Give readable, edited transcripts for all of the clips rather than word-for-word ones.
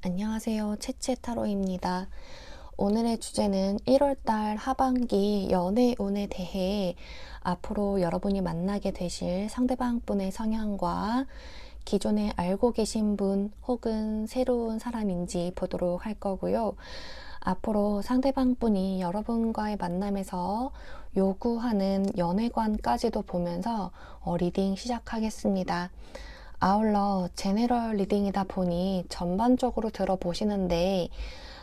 안녕하세요. 채채타로입니다. 오늘의 주제는 1월달 하반기 연애운에 대해 앞으로 여러분이 만나게 되실 상대방분의 성향과 기존에 알고 계신 분 혹은 새로운 사람인지 보도록 할 거고요. 앞으로 상대방분이 여러분과의 만남에서 요구하는 연애관까지도 보면서 리딩 시작하겠습니다. 아울러 제너럴 리딩이다 보니 전반적으로 들어보시는데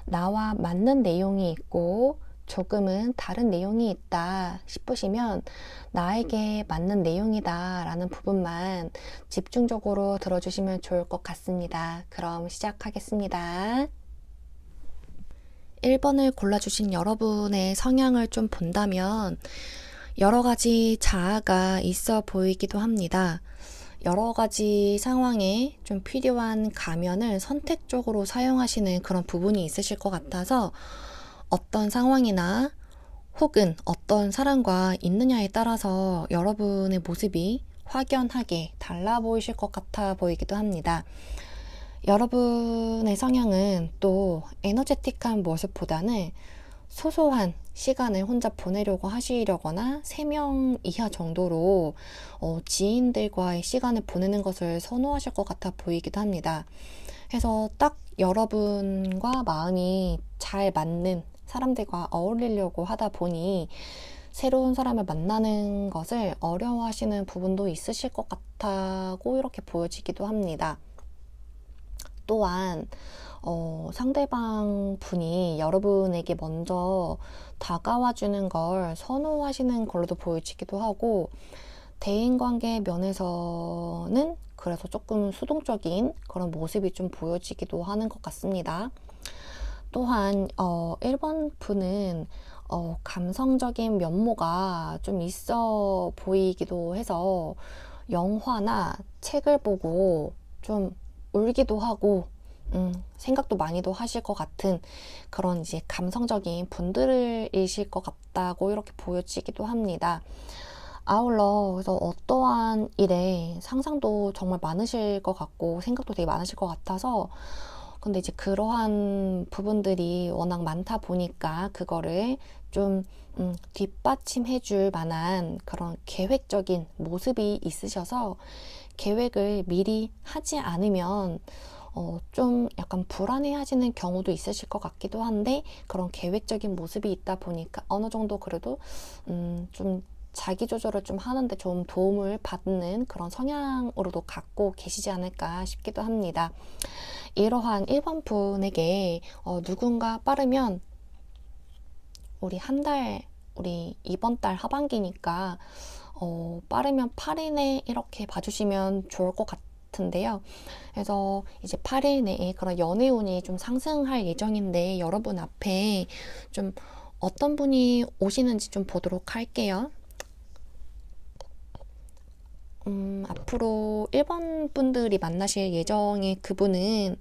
나와 맞는 내용이 있고 조금은 다른 내용이 있다 싶으시면 나에게 맞는 내용이다 라는 부분만 집중적으로 들어주시면 좋을 것 같습니다. 그럼 시작하겠습니다. 1번을 골라주신 여러분의 성향을 좀 본다면 여러 가지 자아가 있어 보이기도 합니다. 여러 가지 상황에 좀 필요한 가면을 선택적으로 사용하시는 그런 부분이 있으실 것 같아서 어떤 상황이나 혹은 어떤 사람과 있느냐에 따라서 여러분의 모습이 확연하게 달라 보이실 것 같아 보이기도 합니다. 여러분의 성향은 또 에너제틱한 모습보다는 소소한 시간을 혼자 보내려고 하시려거나 3명 이하 정도로 지인들과의 시간을 보내는 것을 선호하실 것 같아 보이기도 합니다. 그래서 딱 여러분과 마음이 잘 맞는 사람들과 어울리려고 하다 보니 새로운 사람을 만나는 것을 어려워하시는 부분도 있으실 것 같다고 이렇게 보여지기도 합니다. 또한 상대방 분이 여러분에게 먼저 다가와 주는 걸 선호하시는 걸로도 보여지기도 하고 대인관계 면에서는 그래서 조금 수동적인 그런 모습이 좀 보여지기도 하는 것 같습니다. 또한 1번 분은 감성적인 면모가 좀 있어 보이기도 해서 영화나 책을 보고 좀 울기도 하고 생각도 많이도 하실 것 같은 그런 이제 감성적인 분들이실 것 같다고 이렇게 보여지기도 합니다. 아울러 그래서 어떠한 일에 상상도 정말 많으실 것 같고 생각도 되게 많으실 것 같아서 근데 이제 그러한 부분들이 워낙 많다 보니까 그거를 좀 뒷받침해 줄 만한 그런 계획적인 모습이 있으셔서 계획을 미리 하지 않으면 좀 약간 불안해 하시는 경우도 있으실 것 같기도 한데 그런 계획적인 모습이 있다 보니까 어느 정도 그래도 좀 자기 조절을 좀 하는데 좀 도움을 받는 그런 성향으로도 갖고 계시지 않을까 싶기도 합니다. 이러한 1번 분에게 누군가 빠르면 우리 이번 달 하반기니까 빠르면 8일 내에 이렇게 봐주시면 좋을 것 같은데요. 그래서 이제 8일 내에 그런 연애운이 좀 상승할 예정인데 여러분 앞에 좀 어떤 분이 오시는지 좀 보도록 할게요. 앞으로 1번 분들이 만나실 예정의 그분은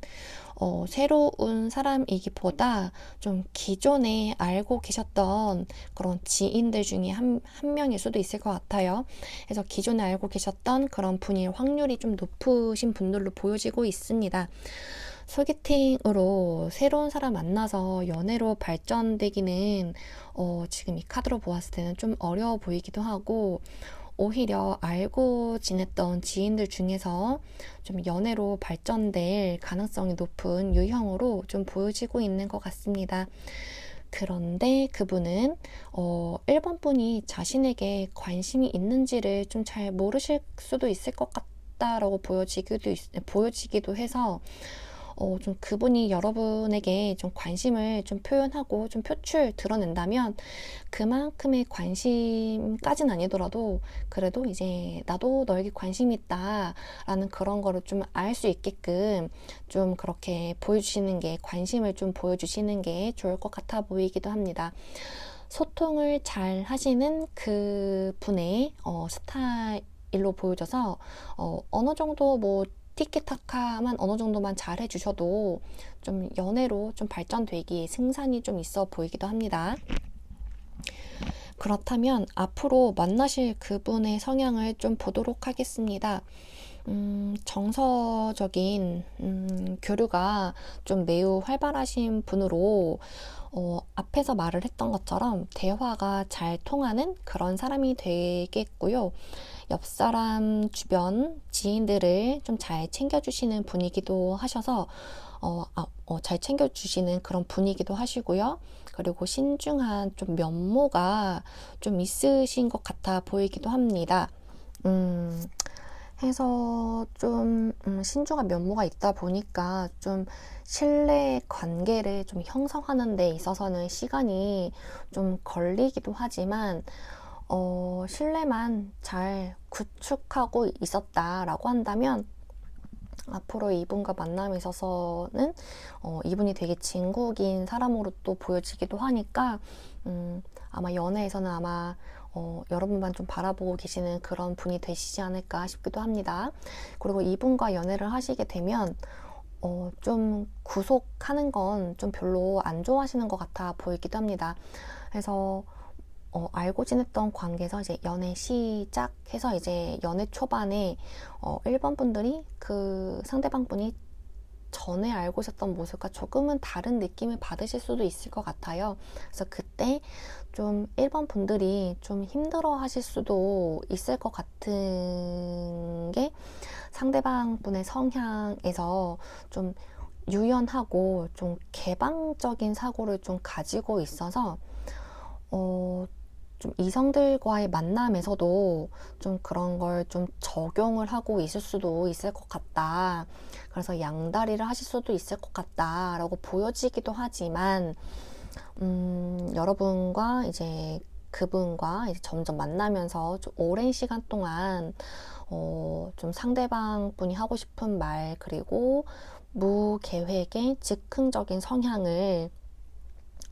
새로운 사람이기보다 좀 기존에 알고 계셨던 그런 지인들 중에 한 명일 수도 있을 것 같아요. 그래서 기존에 알고 계셨던 그런 분일 확률이 좀 높으신 분들로 보여지고 있습니다. 소개팅으로 새로운 사람 만나서 연애로 발전되기는 지금 이 카드로 보았을 때는 좀 어려워 보이기도 하고 오히려 알고 지냈던 지인들 중에서 좀 연애로 발전될 가능성이 높은 유형으로 좀 보여지고 있는 것 같습니다. 그런데 그분은 1번 분이 자신에게 관심이 있는지를 좀 잘 모르실 수도 있을 것 같다라고 보여지기도 해서 좀 그분이 여러분에게 좀 관심을 좀 표현하고 좀 드러낸다면 그만큼의 관심까지는 아니더라도 그래도 이제 나도 너에게 관심이 있다 라는 그런 거를 좀 알 수 있게끔 좀 그렇게 보여주시는 게 관심을 좀 보여주시는 게 좋을 것 같아 보이기도 합니다. 소통을 잘 하시는 그 분의 스타일로 보여져서 어느 정도 뭐 티키타카만 어느 정도만 잘 해주셔도 좀 연애로 좀 발전되기에 승산이 좀 있어 보이기도 합니다. 그렇다면 앞으로 만나실 그분의 성향을 좀 보도록 하겠습니다. 정서적인 교류가 좀 매우 활발하신 분으로 앞에서 말을 했던 것처럼 대화가 잘 통하는 그런 사람이 되겠고요. 옆 사람 주변 지인들을 좀 잘 챙겨주시는 분이기도 하셔서 잘 챙겨주시는 그런 분이기도 하시고요. 그리고 신중한 좀 면모가 좀 있으신 것 같아 보이기도 합니다. 해서 좀 신중한 면모가 있다 보니까 좀 신뢰 관계를 좀 형성하는 데 있어서는 시간이 좀 걸리기도 하지만 신뢰만 잘 구축하고 있었다라고 한다면 앞으로 이분과 만남에 있어서는 이분이 되게 진국인 사람으로 또 보여지기도 하니까 아마 연애에서는 아마 여러분만 좀 바라보고 계시는 그런 분이 되시지 않을까 싶기도 합니다. 그리고 이분과 연애를 하시게 되면 좀 구속하는 건 좀 별로 안 좋아하시는 것 같아 보이기도 합니다. 그래서 알고 지냈던 관계에서 이제 연애 시작해서 이제 연애 초반에 1번 분들이 그 상대방 분이 전에 알고 있었던 모습과 조금은 다른 느낌을 받으실 수도 있을 것 같아요. 그래서 그때 좀 1번 분들이 좀 힘들어 하실 수도 있을 것 같은 게 상대방 분의 성향에서 좀 유연하고 좀 개방적인 사고를 좀 가지고 있어서 좀 이성들과의 만남에서도 좀 그런 걸 좀 적용을 하고 있을 수도 있을 것 같다. 그래서 양다리를 하실 수도 있을 것 같다라고 보여지기도 하지만, 여러분과 이제 그분과 이제 점점 만나면서 좀 오랜 시간 동안 좀 상대방 분이 하고 싶은 말, 그리고 무계획의 즉흥적인 성향을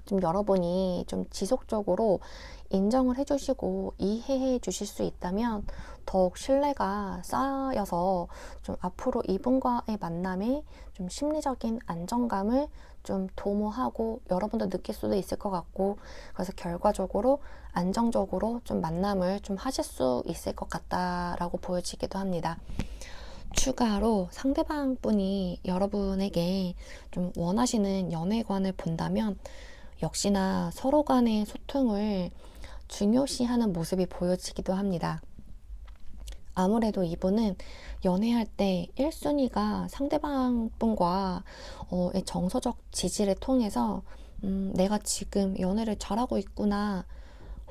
좀 여러분이 좀 지속적으로 인정을 해주시고 이해해 주실 수 있다면 더욱 신뢰가 쌓여서 좀 앞으로 이분과의 만남에 좀 심리적인 안정감을 좀 도모하고 여러분도 느낄 수도 있을 것 같고, 그래서 결과적으로 안정적으로 좀 만남을 좀 하실 수 있을 것 같다라고 보여지기도 합니다. 추가로 상대방 분이 여러분에게 좀 원하시는 연애관을 본다면 역시나 서로 간의 소통을 중요시하는 모습이 보여지기도 합니다. 아무래도 이분은 연애할 때 1순위가 상대방 분과의 정서적 지지를 통해서 내가 지금 연애를 잘하고 있구나,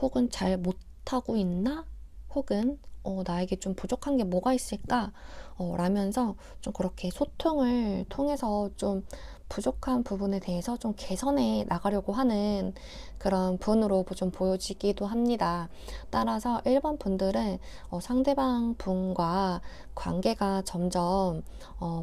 혹은 잘 못하고 있나, 혹은 나에게 좀 부족한 게 뭐가 있을까? 라면서 좀 그렇게 소통을 통해서 좀 부족한 부분에 대해서 좀 개선해 나가려고 하는 그런 분으로 좀 보여지기도 합니다. 따라서 1번 분들은 상대방 분과 관계가 점점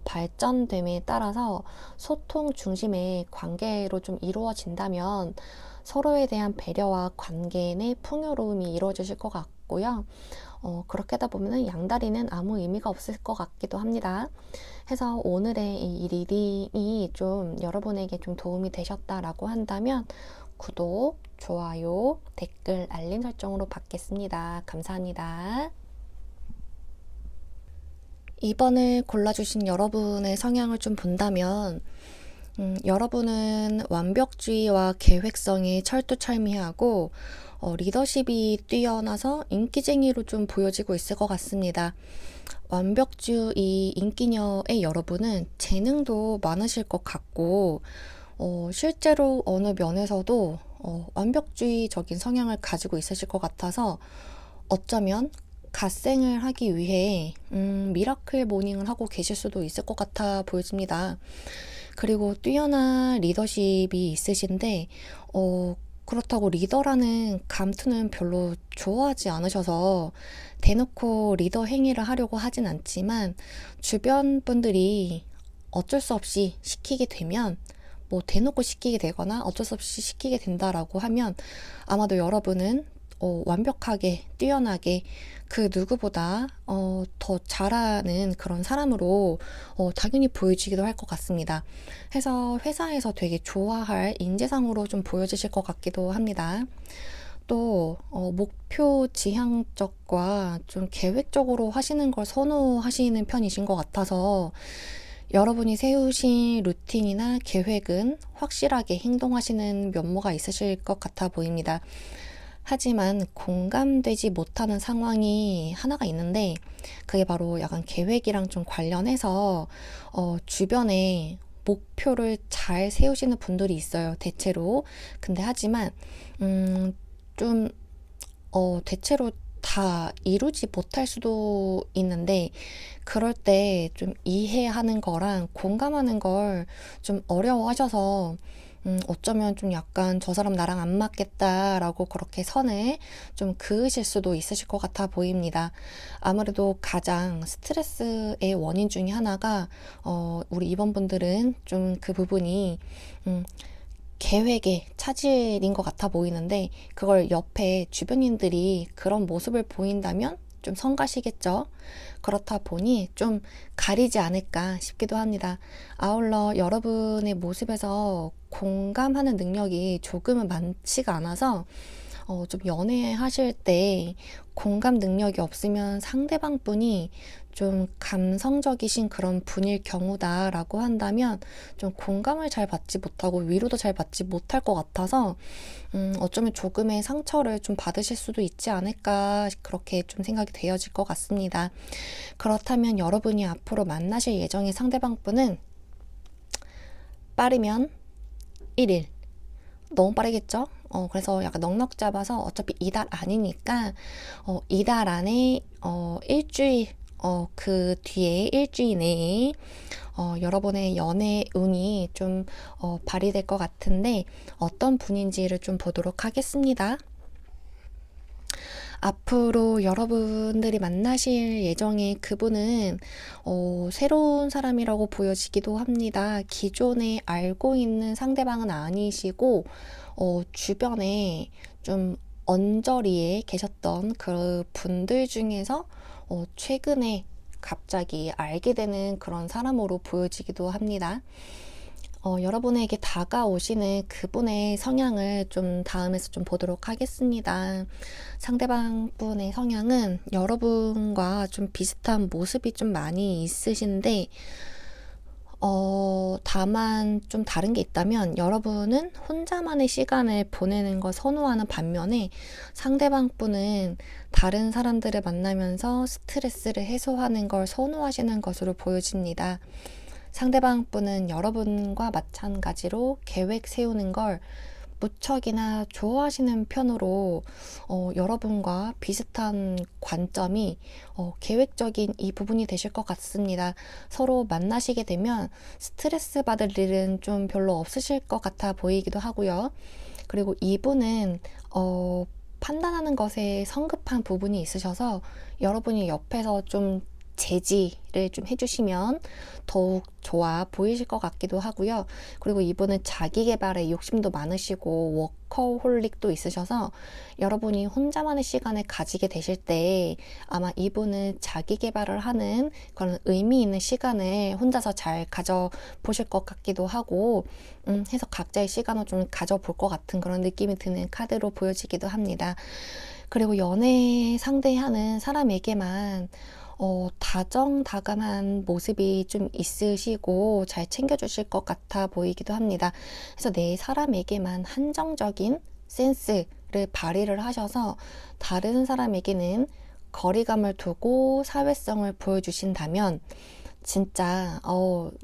발전됨에 따라서 소통 중심의 관계로 좀 이루어진다면 서로에 대한 배려와 관계 내 풍요로움이 이루어지실 것 같고요. 그렇게 하다 보면 양다리는 아무 의미가 없을 것 같기도 합니다. 해서 오늘의 이 리딩이 좀 여러분에게 좀 도움이 되셨다라고 한다면 구독, 좋아요, 댓글, 알림 설정으로 받겠습니다. 감사합니다. 2번을 골라주신 여러분의 성향을 좀 본다면 여러분은 완벽주의와 계획성이 철두철미하고 리더십이 뛰어나서 인기쟁이로 좀 보여지고 있을 것 같습니다. 완벽주의 인기녀의 여러분은 재능도 많으실 것 같고 실제로 어느 면에서도 완벽주의적인 성향을 가지고 있으실 것 같아서 어쩌면 갓생을 하기 위해 미라클 모닝을 하고 계실 수도 있을 것 같아 보여집니다. 그리고 뛰어난 리더십이 있으신데 그렇다고 리더라는 감투는 별로 좋아하지 않으셔서 대놓고 리더 행위를 하려고 하진 않지만 주변 분들이 어쩔 수 없이 시키게 되면 뭐 대놓고 시키게 되거나 어쩔 수 없이 시키게 된다라고 하면 아마도 여러분은 완벽하게 뛰어나게 그 누구보다 더 잘하는 그런 사람으로 당연히 보여지기도 할 것 같습니다. 해서 회사에서 되게 좋아할 인재상으로 좀 보여지실 것 같기도 합니다. 성격도 목표 지향적과 좀 계획적으로 하시는 걸 선호하시는 편이신 것 같아서 여러분이 세우신 루틴이나 계획은 확실하게 행동하시는 면모가 있으실 것 같아 보입니다. 하지만 공감되지 못하는 상황이 하나가 있는데 그게 바로 약간 계획이랑 좀 관련해서 주변에 목표를 잘 세우시는 분들이 있어요, 대체로. 근데 하지만 좀 대체로 다 이루지 못할 수도 있는데 그럴 때 좀 이해하는 거랑 공감하는 걸 좀 어려워하셔서 어쩌면 좀 약간 저 사람 나랑 안 맞겠다라고 그렇게 선을 좀 그으실 수도 있으실 것 같아 보입니다. 아무래도 가장 스트레스의 원인 중에 하나가 우리 입원분들은 좀 그 부분이 음, 계획의 차질인 것 같아 보이는데 그걸 옆에 주변인들이 그런 모습을 보인다면 좀 성가시겠죠. 그렇다 보니 좀 가리지 않을까 싶기도 합니다. 아울러 여러분의 모습에서 공감하는 능력이 조금은 많지가 않아서 좀 연애하실 때 공감 능력이 없으면 상대방 분이 좀 감성적이신 그런 분일 경우다라고 한다면 좀 공감을 잘 받지 못하고 위로도 잘 받지 못할 것 같아서 어쩌면 조금의 상처를 좀 받으실 수도 있지 않을까 그렇게 좀 생각이 되어질 것 같습니다. 그렇다면 여러분이 앞으로 만나실 예정의 상대방 분은 빠르면 1일 너무 빠르겠죠? 그래서 약간 넉넉 잡아서 어차피 이달 아니니까 이달 안에 일주일 그 뒤에 일주일 내에 여러분의 연애 운이 좀 발휘될 것 같은데 어떤 분인지를 좀 보도록 하겠습니다. 앞으로 여러분들이 만나실 예정의 그분은 새로운 사람이라고 보여지기도 합니다. 기존에 알고 있는 상대방은 아니시고 주변에 좀 언저리에 계셨던 그 분들 중에서 최근에 갑자기 알게 되는 그런 사람으로 보여지기도 합니다. 여러분에게 다가오시는 그분의 성향을 좀 다음에서 좀 보도록 하겠습니다. 상대방 분의 성향은 여러분과 좀 비슷한 모습이 좀 많이 있으신데, 다만 좀 다른 게 있다면 여러분은 혼자만의 시간을 보내는 걸 선호하는 반면에 상대방 분은 다른 사람들을 만나면서 스트레스를 해소하는 걸 선호하시는 것으로 보여집니다. 상대방 분은 여러분과 마찬가지로 계획 세우는 걸 무척이나 좋아하시는 편으로 여러분과 비슷한 관점이 계획적인 이 부분이 되실 것 같습니다. 서로 만나시게 되면 스트레스 받을 일은 좀 별로 없으실 것 같아 보이기도 하고요. 그리고 이분은 판단하는 것에 성급한 부분이 있으셔서 여러분이 옆에서 좀 제지를 좀 해주시면 더욱 좋아 보이실 것 같기도 하고요. 그리고 이분은 자기 개발에 욕심도 많으시고 워커홀릭도 있으셔서 여러분이 혼자만의 시간을 가지게 되실 때 아마 이분은 자기 개발을 하는 그런 의미 있는 시간을 혼자서 잘 가져보실 것 같기도 하고 해서 각자의 시간을 좀 가져볼 것 같은 그런 느낌이 드는 카드로 보여지기도 합니다. 그리고 연애 상대하는 사람에게만 다정다감한 모습이 좀 있으시고 잘 챙겨주실 것 같아 보이기도 합니다. 그래서 내 사람에게만 한정적인 센스를 발휘를 하셔서 다른 사람에게는 거리감을 두고 사회성을 보여주신다면 진짜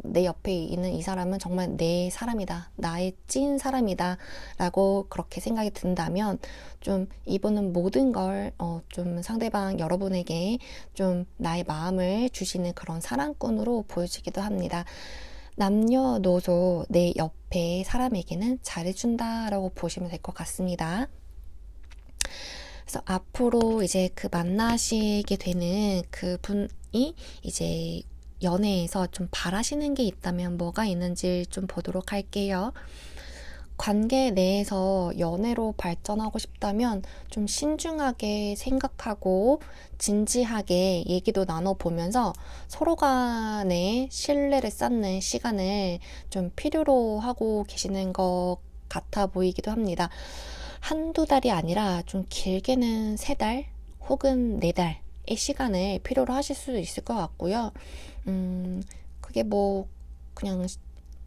내 옆에 있는 이 사람은 정말 내 사람이다, 나의 찐 사람이다 라고 그렇게 생각이 든다면 좀 이분은 모든 걸 좀 상대방 여러분에게 좀 나의 마음을 주시는 그런 사랑꾼으로 보여지기도 합니다. 남녀노소 내 옆에 사람에게는 잘해준다라고 보시면 될 것 같습니다. 그래서 앞으로 이제 그 만나시게 되는 그분이 이제 연애에서 좀 바라시는 게 있다면 뭐가 있는지 좀 보도록 할게요. 관계 내에서 연애로 발전하고 싶다면 좀 신중하게 생각하고 진지하게 얘기도 나눠보면서 서로 간의 신뢰를 쌓는 시간을 좀 필요로 하고 계시는 것 같아 보이기도 합니다. 한두 달이 아니라 좀 길게는 3달 혹은 4달의 시간을 필요로 하실 수도 있을 것 같고요. 그게 뭐 그냥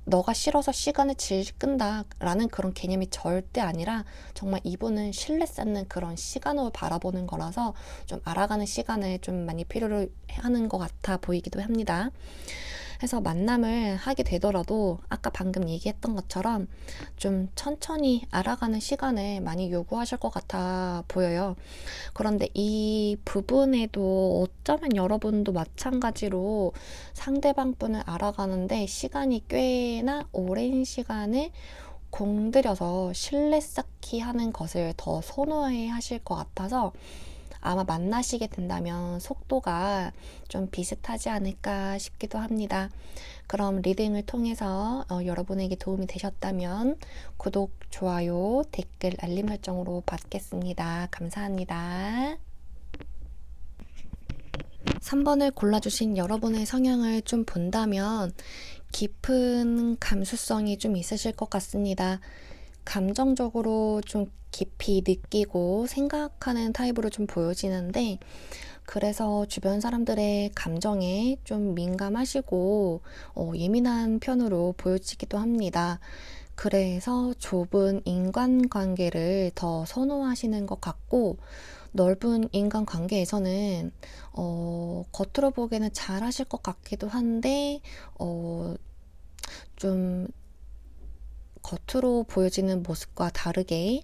너가 싫어서 시간을 질질 끈다 라는 그런 개념이 절대 아니라 정말 이분은 신뢰 쌓는 그런 시간을 바라보는 거라서 좀 알아가는 시간을 좀 많이 필요로 하는 것 같아 보이기도 합니다. 해서 만남을 하게 되더라도 아까 방금 얘기했던 것처럼 좀 천천히 알아가는 시간을 많이 요구하실 것 같아 보여요. 그런데 이 부분에도 어쩌면 여러분도 마찬가지로 상대방 분을 알아가는데 시간이 꽤나 오랜 시간을 공들여서 신뢰 쌓기 하는 것을 더 선호해 하실 것 같아서 아마 만나시게 된다면 속도가 좀 비슷하지 않을까 싶기도 합니다. 그럼 리딩을 통해서 여러분에게 도움이 되셨다면 구독, 좋아요, 댓글, 알림 설정으로 받겠습니다. 감사합니다. 3번을 골라주신 여러분의 성향을 좀 본다면 깊은 감수성이 좀 있으실 것 같습니다. 감정적으로 좀 깊이 느끼고 생각하는 타입으로 좀 보여지는데 그래서 주변 사람들의 감정에 좀 민감하시고 예민한 편으로 보여지기도 합니다. 그래서 좁은 인간관계를 더 선호하시는 것 같고 넓은 인간관계에서는 겉으로 보기에는 잘하실 것 같기도 한데 좀 겉으로 보여지는 모습과 다르게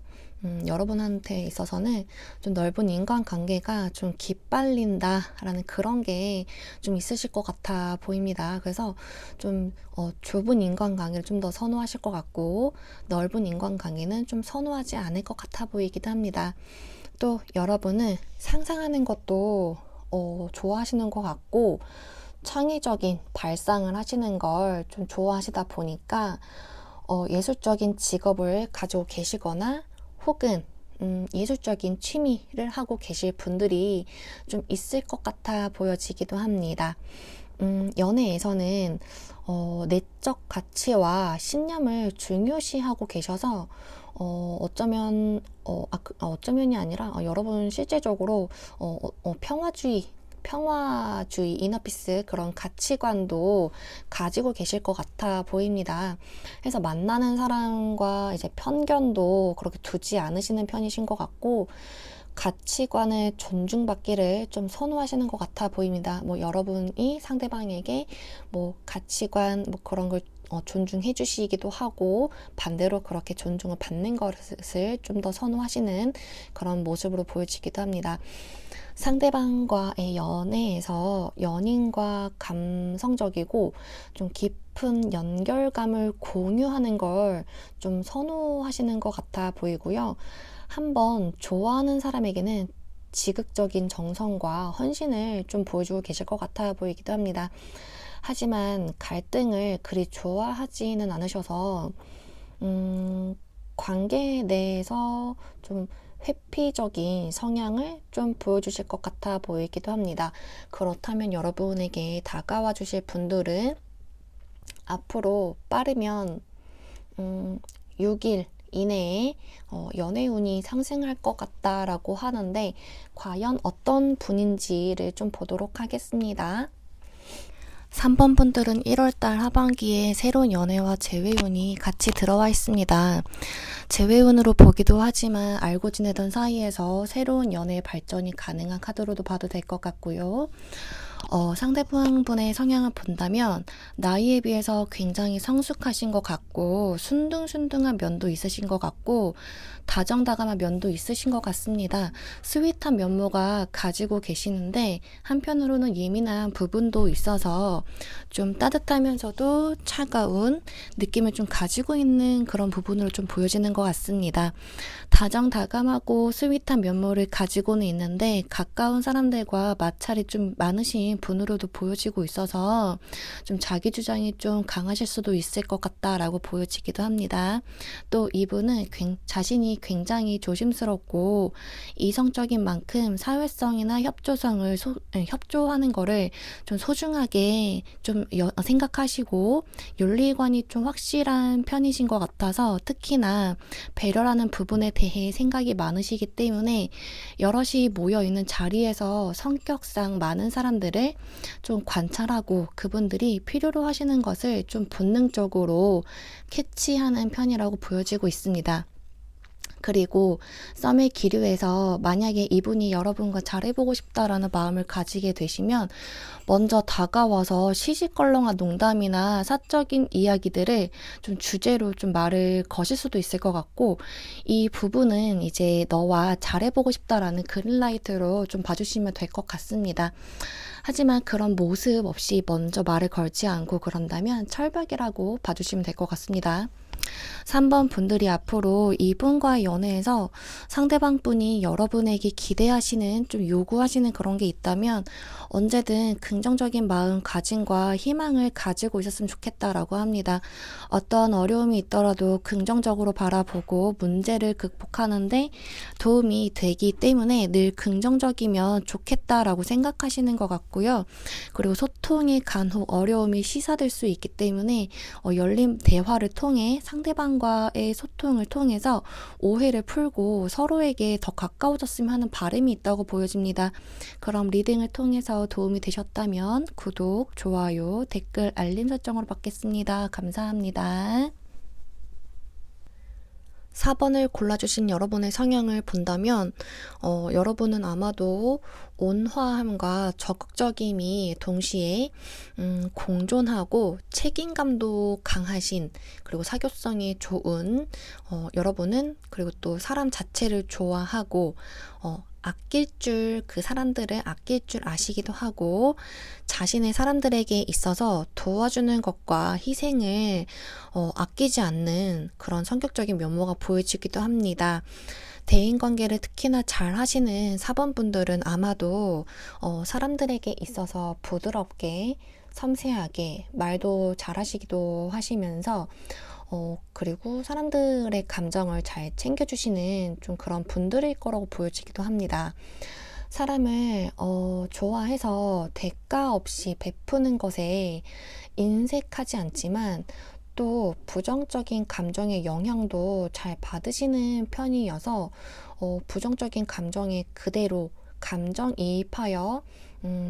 여러분한테 있어서는 좀 넓은 인간관계가 좀 기빨린다라는 그런 게 좀 있으실 것 같아 보입니다. 그래서 좀 좁은 인간관계를 좀 더 선호하실 것 같고 넓은 인간관계는 좀 선호하지 않을 것 같아 보이기도 합니다. 또 여러분은 상상하는 것도 좋아하시는 것 같고 창의적인 발상을 하시는 걸 좀 좋아하시다 보니까 예술적인 직업을 가지고 계시거나 혹은 예술적인 취미를 하고 계실 분들이 좀 있을 것 같아 보여지기도 합니다. 연애에서는 내적 가치와 신념을 중요시하고 계셔서 어쩌면이 아니라 여러분 실제적으로 평화주의, 이너피스 그런 가치관도 가지고 계실 것 같아 보입니다. 그래서 만나는 사람과 이제 편견도 그렇게 두지 않으시는 편이신 것 같고 가치관을 존중받기를 좀 선호하시는 것 같아 보입니다. 뭐 여러분이 상대방에게 뭐 가치관 뭐 그런 걸 존중해 주시기도 하고 반대로 그렇게 존중을 받는 것을 좀 더 선호하시는 그런 모습으로 보여지기도 합니다. 상대방과의 연애에서 연인과 감성적이고 좀 깊은 연결감을 공유하는 걸 좀 선호하시는 것 같아 보이고요. 한번 좋아하는 사람에게는 지극적인 정성과 헌신을 좀 보여주고 계실 것 같아 보이기도 합니다. 하지만 갈등을 그리 좋아하지는 않으셔서 관계 내에서 좀 회피적인 성향을 좀 보여주실 것 같아 보이기도 합니다. 그렇다면 여러분에게 다가와 주실 분들은 앞으로 빠르면 6일 이내에 연애운이 상승할 것 같다라고 하는데 과연 어떤 분인지를 좀 보도록 하겠습니다. 3번 분들은 1월달 하반기에 새로운 연애와 재회운이 같이 들어와 있습니다. 재회운으로 보기도 하지만 알고 지내던 사이에서 새로운 연애의 발전이 가능한 카드로도 봐도 될 것 같고요. 상대방분의 성향을 본다면 나이에 비해서 굉장히 성숙하신 것 같고 순둥순둥한 면도 있으신 것 같고 다정다감한 면도 있으신 것 같습니다. 스윗한 면모가 가지고 계시는데 한편으로는 예민한 부분도 있어서 좀 따뜻하면서도 차가운 느낌을 좀 가지고 있는 그런 부분으로 좀 보여지는 것 같습니다. 다정다감하고 스윗한 면모를 가지고는 있는데 가까운 사람들과 마찰이 좀 많으신 분으로도 보여지고 있어서 좀 자기 주장이 좀 강하실 수도 있을 것 같다라고 보여지기도 합니다. 또 이분은 자신이 굉장히 조심스럽고 이성적인 만큼 사회성이나 협조하는 거를 좀 소중하게 좀 생각하시고 윤리관이 좀 확실한 편이신 것 같아서 특히나 배려라는 부분에 대해 생각이 많으시기 때문에 여럿이 모여있는 자리에서 성격상 많은 사람들을 좀 관찰하고 그분들이 필요로 하시는 것을 좀 본능적으로 캐치하는 편이라고 보여지고 있습니다. 그리고 썸의 기류에서 만약에 이분이 여러분과 잘해보고 싶다라는 마음을 가지게 되시면 먼저 다가와서 시시껄렁한 농담이나 사적인 이야기들을 좀 주제로 좀 말을 거실 수도 있을 것 같고, 이 부분은 이제 너와 잘해보고 싶다라는 그린라이트로 좀 봐주시면 될 것 같습니다. 하지만 그런 모습 없이 먼저 말을 걸지 않고 그런다면 철벽이라고 봐주시면 될 것 같습니다. 3번 분들이 앞으로 이분과의 연애에서 상대방 분이 여러분에게 기대하시는, 좀 요구하시는 그런 게 있다면 언제든 긍정적인 마음가짐과 희망을 가지고 있었으면 좋겠다라고 합니다. 어떤 어려움이 있더라도 긍정적으로 바라보고 문제를 극복하는데 도움이 되기 때문에 늘 긍정적이면 좋겠다라고 생각하시는 것 같고요. 그리고 소통의 간혹 어려움이 시사될 수 있기 때문에 열린 대화를 통해 상대방과의 소통을 통해서 오해를 풀고 서로에게 더 가까워졌으면 하는 바람이 있다고 보여집니다. 그럼 리딩을 통해서 도움이 되셨다면 구독, 좋아요, 댓글, 알림 설정으로 받겠습니다. 감사합니다. 4번을 골라주신 여러분의 성향을 본다면 여러분은 아마도 온화함과 적극적임이 동시에 공존하고 책임감도 강하신, 그리고 사교성이 좋은 여러분은, 그리고 또 사람 자체를 좋아하고 아낄 줄, 그 사람들을 아낄 줄 아시기도 하고 자신의 사람들에게 있어서 도와주는 것과 희생을 아끼지 않는 그런 성격적인 면모가 보여지기도 합니다. 대인관계를 특히나 잘 하시는 4번 분들은 아마도 사람들에게 있어서 부드럽게 섬세하게 말도 잘 하시기도 하시면서 그리고 사람들의 감정을 잘 챙겨주시는 좀 그런 분들일 거라고 보여지기도 합니다. 사람을 좋아해서 대가 없이 베푸는 것에 인색하지 않지만 또 부정적인 감정의 영향도 잘 받으시는 편이어서 부정적인 감정에 그대로 감정이입하여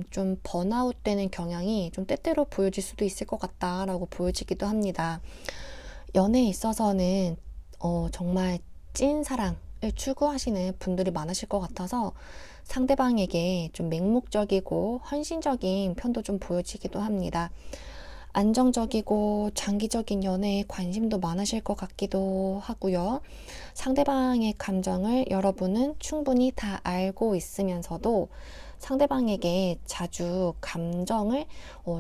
좀 번아웃 되는 경향이 좀 때때로 보여질 수도 있을 것 같다라고 보여지기도 합니다. 연애에 있어서는 정말 찐 사랑을 추구하시는 분들이 많으실 것 같아서 상대방에게 좀 맹목적이고 헌신적인 편도 좀 보여지기도 합니다. 안정적이고 장기적인 연애에 관심도 많으실 것 같기도 하고요. 상대방의 감정을 여러분은 충분히 다 알고 있으면서도 상대방에게 자주 감정을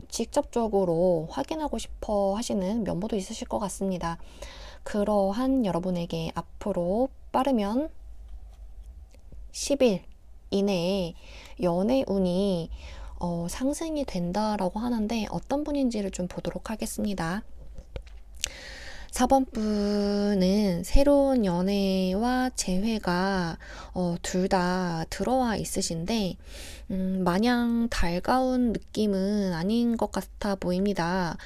직접적으로 확인하고 싶어 하시는 면모도 있으실 것 같습니다. 그러한 여러분에게 앞으로 빠르면 10일 이내에 연애 운이 상승이 된다라고 하는데 어떤 분인지를 좀 보도록 하겠습니다. 4번 분은 새로운 연애와 재회가 둘 다 들어와 있으신데 마냥 달가운 느낌은 아닌 것 같아 보입니다.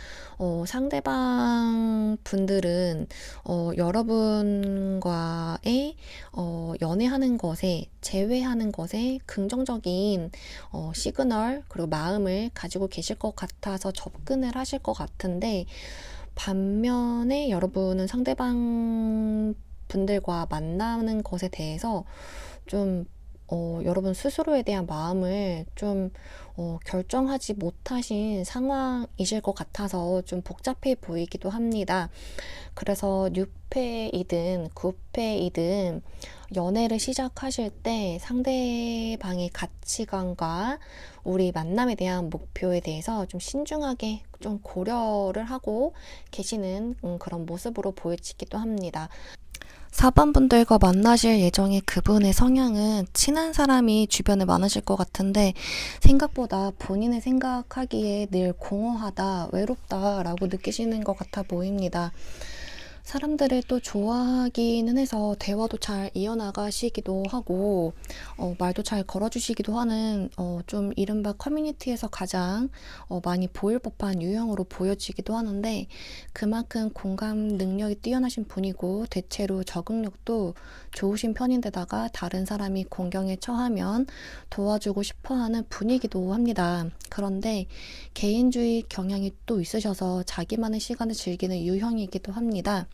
상대방 분들은 여러분과의 연애하는 것에, 재회하는 것에 긍정적인 시그널, 그리고 마음을 가지고 계실 것 같아서 접근을 하실 것 같은데, 반면에 여러분은 상대방 분들과 만나는 것에 대해서 좀 여러분 스스로에 대한 마음을 좀 결정하지 못하신 상황이실 것 같아서 좀 복잡해 보이기도 합니다. 그래서 6회이든 9회이든 연애를 시작하실 때 상대방의 가치관과 우리 만남에 대한 목표에 대해서 좀 신중하게 좀 고려를 하고 계시는 그런 모습으로 보여지기도 합니다. 4번 분들과 만나실 예정의 그분의 성향은 친한 사람이 주변에 많으실 것 같은데 생각보다 본인의 생각하기에 늘 공허하다, 외롭다 라고 느끼시는 것 같아 보입니다. 사람들을 또 좋아하기는 해서 대화도 잘 이어나가시기도 하고 말도 잘 걸어주시기도 하는 좀 이른바 커뮤니티에서 가장 많이 보일 법한 유형으로 보여지기도 하는데 그만큼 공감 능력이 뛰어나신 분이고 대체로 적응력도 좋으신 편인데다가 다른 사람이 공경에 처하면 도와주고 싶어하는 분이기도 합니다. 그런데 개인주의 경향이 또 있으셔서 자기만의 시간을 즐기는 유형이기도 합니다.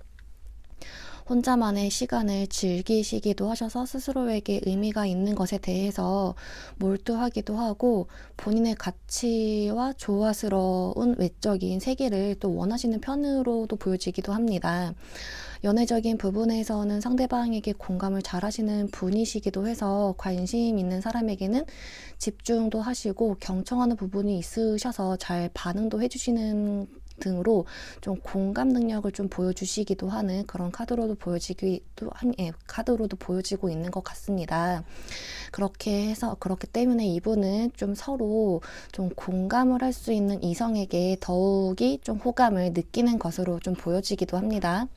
혼자만의 시간을 즐기시기도 하셔서 스스로에게 의미가 있는 것에 대해서 몰두하기도 하고 본인의 가치와 조화스러운 외적인 세계를 또 원하시는 편으로도 보여지기도 합니다. 연애적인 부분에서는 상대방에게 공감을 잘 하시는 분이시기도 해서 관심 있는 사람에게는 집중도 하시고 경청하는 부분이 있으셔서 잘 반응도 해주시는 등으로 좀 공감 능력을 좀 보여주시기도 하는 그런 카드로도 보여지고 있는 것 같습니다. 그렇기 때문에 이분은 좀 서로 좀 공감을 할 수 있는 이성에게 더욱이 좀 호감을 느끼는 것으로 좀 보여지기도 합니다.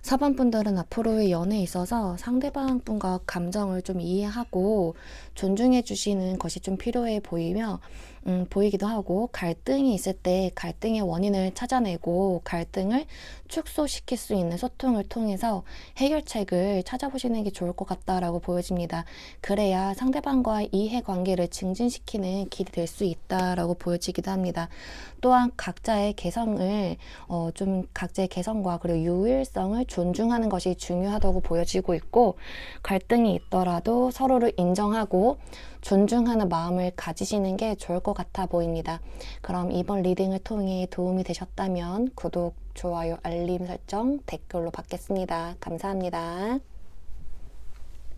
4번 분들은 앞으로의 연애에 있어서 상대방 분과 감정을 좀 이해하고 존중해 주시는 것이 좀 필요해 보이기도 하고 갈등이 있을 때 갈등의 원인을 찾아내고 갈등을 축소시킬 수 있는 소통을 통해서 해결책을 찾아보시는 게 좋을 것 같다라고 보여집니다. 그래야 상대방과의 이해관계를 증진시키는 길이 될 수 있다라고 보여지기도 합니다. 또한 각자의 개성과 그리고 유일성을 존중하는 것이 중요하다고 보여지고 있고 갈등이 있더라도 서로를 인정하고 존중하는 마음을 가지시는 게 좋을 것 같아 보입니다. 그럼 이번 리딩을 통해 도움이 되셨다면 구독, 좋아요, 알림 설정, 댓글로 받겠습니다. 감사합니다.